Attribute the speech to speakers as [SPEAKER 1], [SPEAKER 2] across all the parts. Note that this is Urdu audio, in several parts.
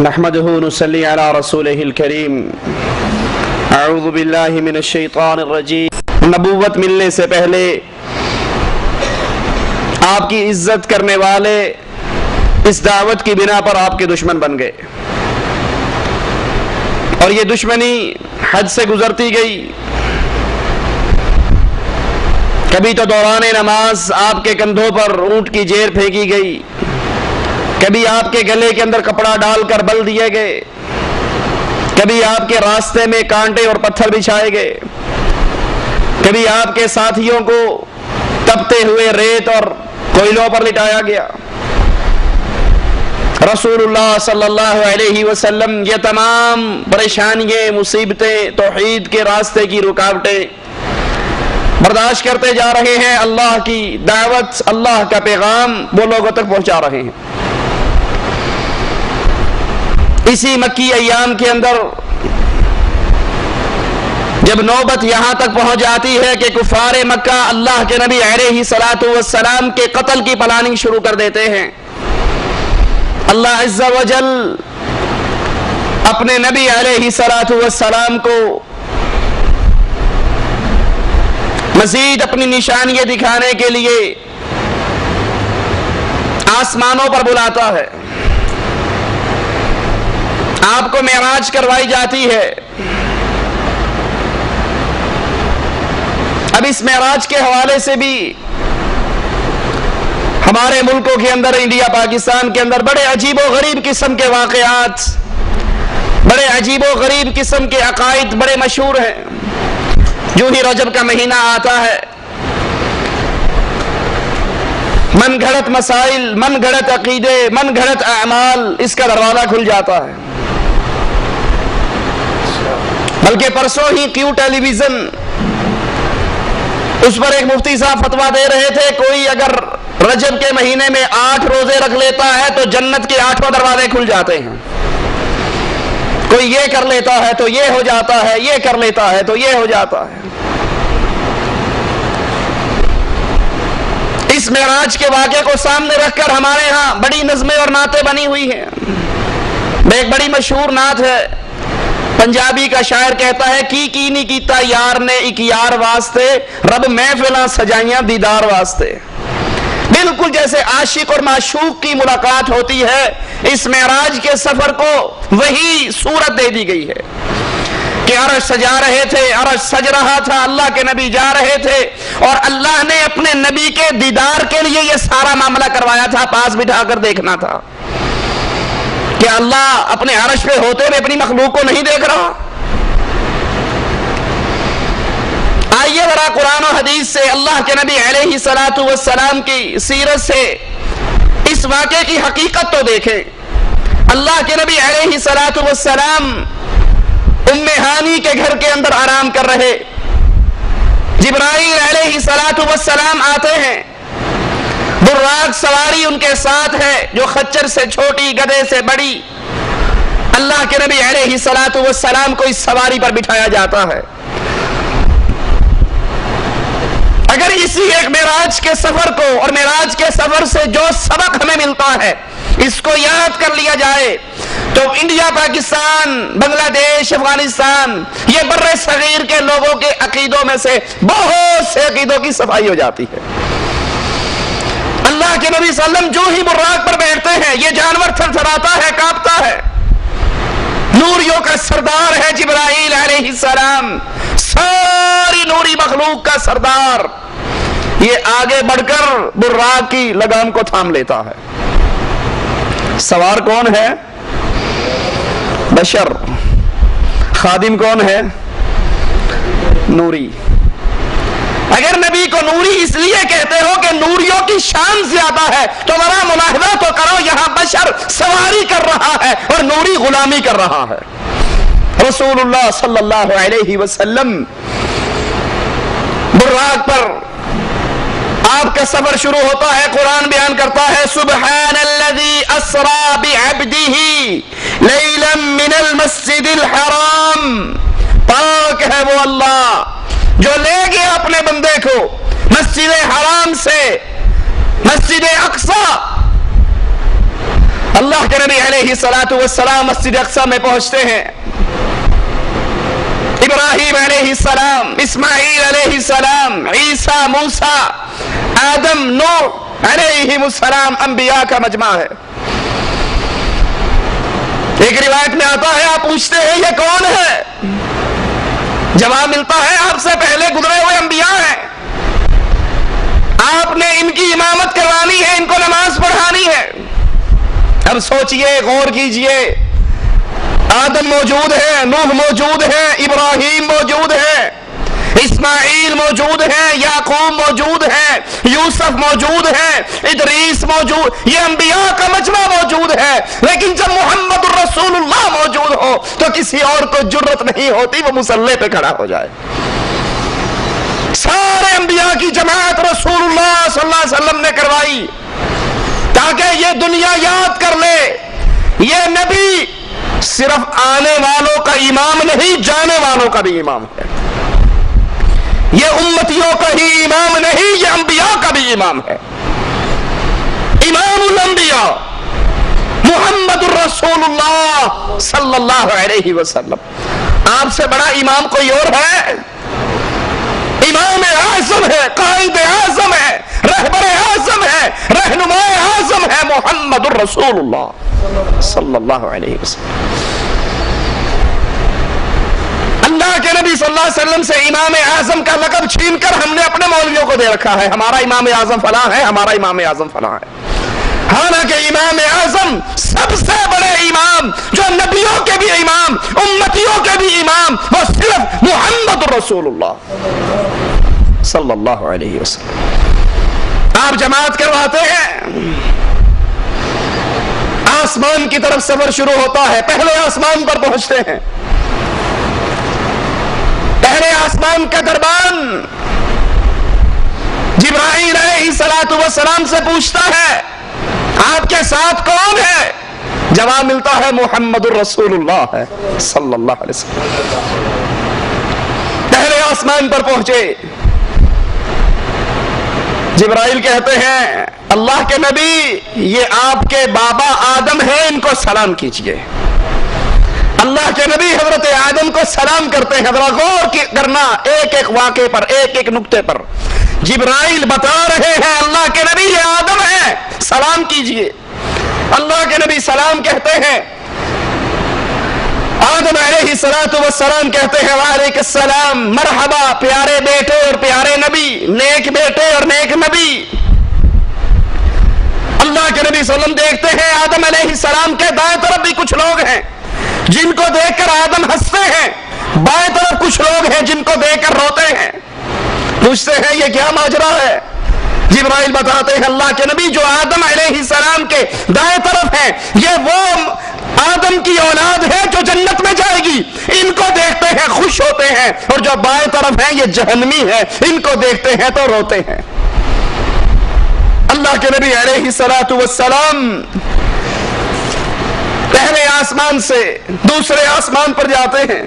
[SPEAKER 1] نحمده نصلي على رسوله الكريم اعوذ باللہ من الشیطان الرجیم۔ نبوت ملنے سے پہلے آپ کی عزت کرنے والے اس دعوت کی بنا پر آپ کے دشمن بن گئے، اور یہ دشمنی حد سے گزرتی گئی۔ کبھی تو دوران نماز آپ کے کندھوں پر اونٹ کی جیر پھینکی گئی، کبھی آپ کے گلے کے اندر کپڑا ڈال کر بل دیے گئے، کبھی آپ کے راستے میں کانٹے اور پتھر بچھائے گئے، کبھی آپ کے ساتھیوں کو تپتے ہوئے ریت اور کوئلوں پر لٹایا گیا۔ رسول اللہ صلی اللہ علیہ وسلم یہ تمام پریشانیاں، مصیبتیں، توحید کے راستے کی رکاوٹیں برداشت کرتے جا رہے ہیں۔ اللہ کی دعوت، اللہ کا پیغام وہ لوگوں تک پہنچا رہے ہیں۔ اسی مکی ایام کے اندر جب نوبت یہاں تک پہنچ جاتی ہے کہ کفار مکہ اللہ کے نبی علیہ الصلوۃ والسلام کے قتل کی پلاننگ شروع کر دیتے ہیں، اللہ عز و جل اپنے نبی علیہ الصلوۃ والسلام کو مزید اپنی نشانیاں دکھانے کے لیے آسمانوں پر بلاتا ہے۔ آپ کو معراج کروائی جاتی ہے۔ اب اس معراج کے حوالے سے بھی ہمارے ملکوں کے اندر، انڈیا پاکستان کے اندر بڑے عجیب و غریب قسم کے واقعات، بڑے عجیب و غریب قسم کے عقائد بڑے مشہور ہیں۔ جو ہی رجب کا مہینہ آتا ہے، من گھڑت مسائل، من گھڑت عقیدے، من گھڑت اعمال، اس کا دروازہ کھل جاتا ہے۔ بلکہ پرسوں ہی کیو ٹیلی ویژن، اس پر ایک مفتی صاحب فتویٰ دے رہے تھے، کوئی اگر رجب کے مہینے میں 8 روزے رکھ لیتا ہے تو جنت کے 8 دروازے کھل جاتے ہیں۔ کوئی یہ کر لیتا ہے تو یہ ہو جاتا ہے، یہ کر لیتا ہے تو یہ ہو جاتا ہے۔ اس معراج کے واقعے کو سامنے رکھ کر ہمارے ہاں بڑی نظمیں اور نعتیں بنی ہوئی ہیں۔ ایک بڑی مشہور نعت ہے، پنجابی کا شاعر کہتا ہے، کی نہیں کیتا یار نے ایک یار واسطے، رب محفلاں سجائیاں دیدار واسطے۔ بالکل جیسے عاشق اور معشوق کی ملاقات ہوتی ہے، اس معراج کے سفر کو وہی صورت دے دی گئی ہے کہ عرش سجا رہے تھے، عرش سج رہا تھا، اللہ کے نبی جا رہے تھے، اور اللہ نے اپنے نبی کے دیدار کے لیے یہ سارا معاملہ کروایا تھا، پاس بٹھا کر دیکھنا تھا کہ اللہ اپنے عرش پہ ہوتے ہوئے اپنی مخلوق کو نہیں دیکھ رہا۔ آئیے ذرا قرآن و حدیث سے، اللہ کے نبی علیہ الصلوۃ والسلام کی سیرت سے اس واقعے کی حقیقت تو دیکھیں۔ اللہ کے نبی علیہ الصلوۃ والسلام ام ہانی کے گھر کے اندر آرام کر رہے، جبرائیل علیہ الصلوۃ والسلام آتے ہیں، براق سواری ان کے ساتھ ہے جو خچر سے چھوٹی، گدھے سے بڑی۔ اللہ کے نبی علیہ الصلوۃ والسلام کو اس سواری پر بٹھایا جاتا ہے۔ اگر اسی ایک معراج کے سفر کو اور معراج کے سفر سے جو سبق ہمیں ملتا ہے اس کو یاد کر لیا جائے تو انڈیا، پاکستان، بنگلہ دیش، افغانستان، یہ بر صغیر کے لوگوں کے عقیدوں میں سے بہت سے عقیدوں کی صفائی ہو جاتی ہے۔ اللہ کے نبی صلی اللہ علیہ وسلم جو ہی براق پر بیٹھتے ہیں، یہ جانور تھر تھراتا ہے، کانپتا ہے۔ نوریوں کا سردار ہے جبرائیل علیہ السلام، ساری نوری مخلوق کا سردار، یہ آگے بڑھ کر براق کی لگام کو تھام لیتا ہے۔ سوار کون ہے؟ بشر۔ خادم کون ہے؟ نوری۔ اگر نبی کو نوری اس لیے کہتے ہو کہ نوریوں کی شان زیادہ ہے تو ذرا ملاحظہ تو کرو، یہاں بشر سواری کر رہا ہے اور نوری غلامی کر رہا ہے۔ رسول اللہ صلی اللہ علیہ وسلم براق پر آپ کا سفر شروع ہوتا ہے۔ قرآن بیان کرتا ہے، سبحان الذی اسری بعبدہ لیلا من المسجد الحرام، پاک ہے وہ اللہ جو لے گیا اپنے بندے کو مسجد حرام سے مسجد اقصی، اللہ کے نبی علیہ السلام مسجد اقصی میں پہنچتے ہیں. ابراہیم علیہ السلام، اسماعیل علیہ السلام، عیسیٰ، موسیٰ، آدم، نوح علیہ السلام انبیاء کا مجمع ہے. ایک روایت میں آتا ہے آپ پوچھتے ہیں یہ کون ہے؟ جواب ملتا ہے آپ سے پہلے گزرے ہوئے انبیاء ہیں. آپ نے ان کی امامت کروانی ہے، ان کو نماز پڑھانی ہے. اب سوچئے، غور کیجئے، آدم موجود ہے، نوح موجود ہے، ابراہیم موجود ہے، اسماعیل موجود ہے، یعقوب موجود ہے، یوسف موجود ہے، ادریس موجود، یہ انبیاء کا مجمع موجود ہے. لیکن جب محمد الرسول اللہ موجود ہو تو کسی اور کو جرت نہیں ہوتی وہ مصلی پہ کھڑا ہو جائے. سارے انبیاء کی جماعت رسول اللہ صلی اللہ علیہ وسلم نے کروائی تاکہ یہ دنیا یاد کر لے یہ نبی صرف آنے والوں کا امام نہیں، جانے والوں کا بھی امام ہے. یہ امتیوں کا ہی امام نہیں، یہ انبیاء کا بھی امام ہے. امام الانبیاء محمد الرسول اللہ صلی اللہ علیہ وسلم. آپ سے بڑا امام کوئی اور ہے؟ امام اعظم ہے، قائد اعظم ہے، رہبر اعظم ہے، رہنما اعظم ہے محمد الرسول اللہ صلی اللہ علیہ وسلم. اللہ کے نبی صلی اللہ علیہ وسلم سے امام اعظم کا لقب چھین کر ہم نے اپنے مولویوں کو دے رکھا ہے، ہمارا امام اعظم فلاں ہے، ہمارا امام اعظم فلاں ہے. حالانکہ امام اعظم سب سے بڑے امام، جو نبیوں کے بھی امام، امتیوں کے بھی امام، وہ صرف محمد رسول اللہ صلی اللہ علیہ وسلم. آپ جماعت کرواتے ہیں، آسمان کی طرف سفر شروع ہوتا ہے. پہلے آسمان پر پہنچتے ہیں، پہلے آسمان کا دربان جبرائیل علیہ السلام سے پوچھتا ہے آپ کے ساتھ کون ہے؟ جواب ملتا ہے محمد الرسول اللہ ہے صلی اللہ علیہ وسلم. پہلے آسمان پر پہنچے، جبرائیل کہتے ہیں اللہ کے نبی یہ آپ کے بابا آدم ہیں، ان کو سلام کیجئے. اللہ کے نبی حضرت آدم کو سلام کرتے ہیں. ذرا غور کرنا ایک ایک واقعے پر، ایک ایک نقطے پر. جبرائیل بتا رہے ہیں اللہ کے نبی یہ آدم ہے، سلام کیجئے. اللہ کے نبی سلام کہتے ہیں، آدم علیہ السلام کہتے ہیں وعلیکم السلام، مرحبا پیارے بیٹے اور پیارے نبی، نیک بیٹے اور نیک نبی. اللہ کے نبی صلی اللہ علیہ وسلم دیکھتے ہیں آدم علیہ السلام کے دائیں طرف بھی کچھ لوگ ہیں جن کو دیکھ کر آدم ہنستے ہیں، بائیں طرف کچھ لوگ ہیں جن کو دیکھ کر روتے ہیں. پوچھتے ہیں یہ کیا ماجرا ہے؟ جبرائیل بتاتے ہیں اللہ کے نبی جو آدم علیہ السلام کے دائیں طرف ہیں یہ وہ آدم کی اولاد ہے جو جنت میں جائے گی، ان کو دیکھتے ہیں خوش ہوتے ہیں، اور جو بائیں طرف ہیں یہ جہنمی ہے، ان کو دیکھتے ہیں تو روتے ہیں. اللہ کے نبی علیہ السلام پہلے آسمان سے دوسرے آسمان پر جاتے ہیں.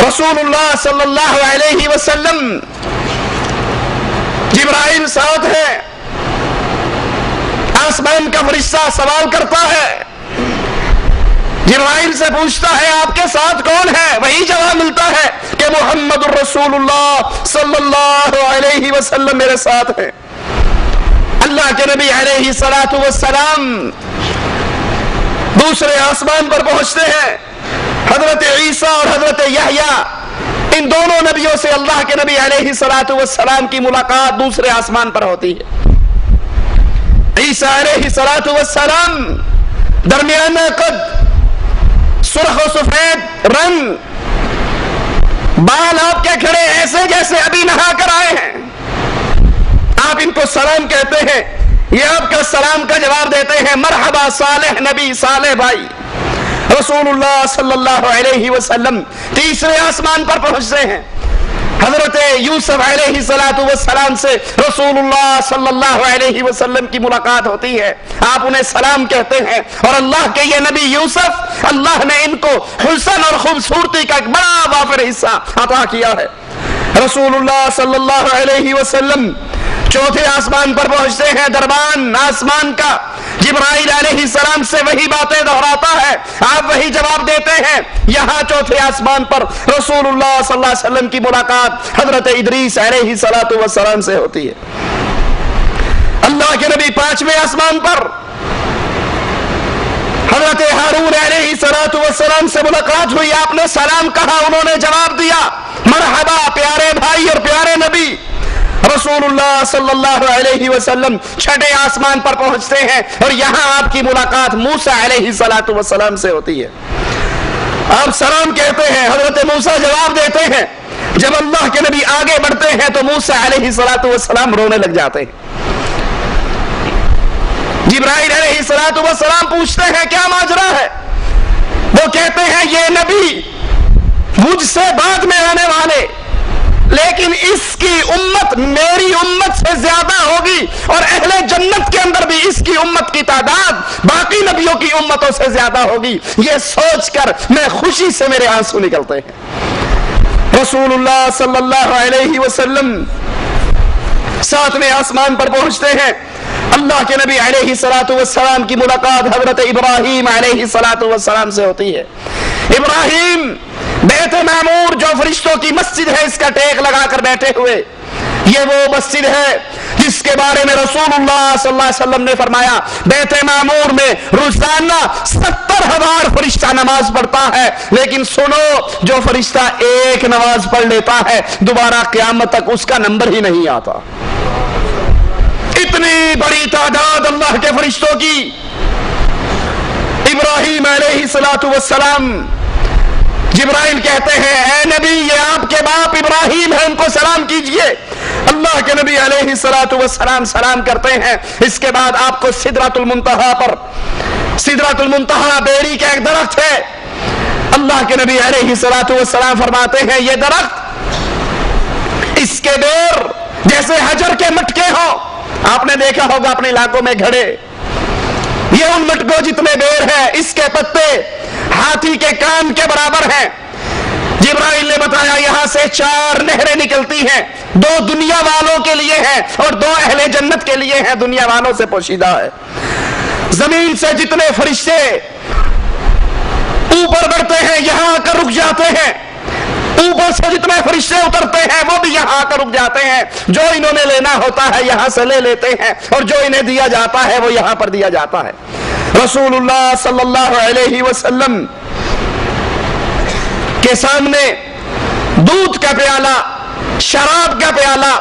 [SPEAKER 1] رسول اللہ صلی اللہ علیہ وسلم، جبرائیل ساتھ ہے. آسمان کا فرشتہ سوال کرتا ہے، جبرائیل سے پوچھتا ہے آپ کے ساتھ کون ہے؟ وہی جواب ملتا ہے کہ محمد الرسول اللہ صلی اللہ علیہ وسلم میرے ساتھ ہے. اللہ کے نبی علیہ السلام دوسرے آسمان پر پہنچتے ہیں. حضرت عیسیٰ اور حضرت یحییٰ، ان دونوں نبیوں سے اللہ کے نبی علیہ السلام کی ملاقات دوسرے آسمان پر ہوتی ہے. عیسیٰ علیہ السلام درمیانہ قد، سرخ و سفید رنگ، بال آپ کے کھڑے ایسے جیسے ابھی نہا کر آئے ہیں. آپ ان کو سلام کہتے ہیں، یہ آپ کا سلام کا جواب دیتے ہیں مرحبا صالح نبی، صالح بھائی. رسول اللہ صلی اللہ علیہ وسلم تیسرے آسمان پر پہنچتے ہیں. حضرت یوسف علیہ السلام سے رسول اللہ صلی اللہ علیہ وسلم کی ملاقات ہوتی ہے. آپ انہیں سلام کہتے ہیں، اور اللہ کے یہ نبی یوسف، اللہ نے ان کو حسن اور خوبصورتی کا ایک بڑا وافر حصہ عطا کیا ہے. رسول اللہ صلی اللہ علیہ وسلم چوتھے آسمان پر پہنچتے ہیں، دربان آسمان کا. جبرائیل علیہ السلام سے وہی باتیں دہراتا ہے، آپ وہی جواب دیتے ہیں۔ یہاں چوتھے آسمان پر رسول اللہ صلی اللہ علیہ وسلم کی ملاقات حضرت ادریس علیہ السلام سے ہوتی ہے۔ اللہ کے نبی پانچویں آسمان پر حضرت ہارون علیہ السلام سے ملاقات ہوئی، آپ نے سلام کہا، انہوں نے جواب دیا مرحبا پیارے بھائی اور پیارے نبی۔ رسول اللہ صلی اللہ علیہ وسلم چھٹے آسمان پر پہنچتے ہیں اور یہاں آپ کی ملاقات موسیٰ علیہ السلام سے ہوتی ہے۔ آپ سلام کہتے ہیں، حضرت موسیٰ جواب دیتے ہیں۔ جب اللہ کے نبی آگے بڑھتے ہیں تو موسیٰ علیہ السلام رونے لگ جاتے ہیں۔ جبرائیل علیہ السلام پوچھتے ہیں کیا ماجرا ہے؟ وہ کہتے ہیں یہ نبی مجھ سے بعد میں آنے والے، لیکن اس کی امت میری امت سے زیادہ ہوگی اور اہل جنت کے اندر بھی اس کی امت کی تعداد باقی نبیوں کی امتوں سے زیادہ ہوگی۔ یہ سوچ کر میں خوشی سے میرے آنسو نکلتے ہیں۔ رسول اللہ صلی اللہ علیہ وسلم ساتویں آسمان پر پہنچتے ہیں۔ اللہ کے نبی علیہ السلام کی ملاقات حضرت ابراہیم علیہ السلام سے ہوتی ہے۔ ابراہیم بیت معمور جو فرشتوں کی مسجد ہے، اس کا ٹیک لگا کر بیٹھے ہوئے، یہ وہ مسجد ہے جس کے بارے میں رسول اللہ صلی اللہ علیہ وسلم نے فرمایا بیت معمور میں روزانہ 70,000 فرشتہ نماز پڑھتا ہے، لیکن سنو جو فرشتہ ایک نماز پڑھ لیتا ہے دوبارہ قیامت تک اس کا نمبر ہی نہیں آتا۔ اتنی بڑی تعداد اللہ کے فرشتوں کی۔ ابراہیم علیہ السلام، جبرائیل کہتے ہیں اے نبی یہ آپ کے باپ ابراہیم ہیں، ان کو سلام کیجئے۔ اللہ کے نبی علیہ السلام سلام کرتے ہیں۔ اس کے بعد آپ کو سدرۃ المنتہا پر، سدرۃ المنتہا بیری کا ایک درخت ہے، اللہ کے نبی علیہ السلام فرماتے ہیں یہ درخت اس کے بیر جیسے حجر کے مٹکے ہوں۔ آپ نے دیکھا ہوگا اپنے علاقوں میں گھڑے، یہ ان مٹکوں جتنے بیر ہیں، اس کے پتے ہاتھی کے کان کے برابر ہیں۔ جبرائیل نے بتایا یہاں سے 4 نہریں نکلتی ہیں، 2 دنیا والوں کے لیے ہیں اور 2 اہل جنت کے لیے ہیں، دنیا والوں سے پوشیدہ ہے۔ زمین سے جتنے فرشتے اوپر بڑھتے ہیں یہاں آ کر رک جاتے ہیں، اوپر سے جتنے فرشتے اترتے ہیں وہ بھی یہاں آ کر رک جاتے ہیں۔ جو انہوں نے لینا ہوتا ہے یہاں سے لے لیتے ہیں اور جو انہیں دیا جاتا ہے وہ یہاں پر دیا جاتا ہے۔ رسول اللہ صلی اللہ علیہ وسلم کے سامنے دودھ کا پیالہ، شراب کا پیالہ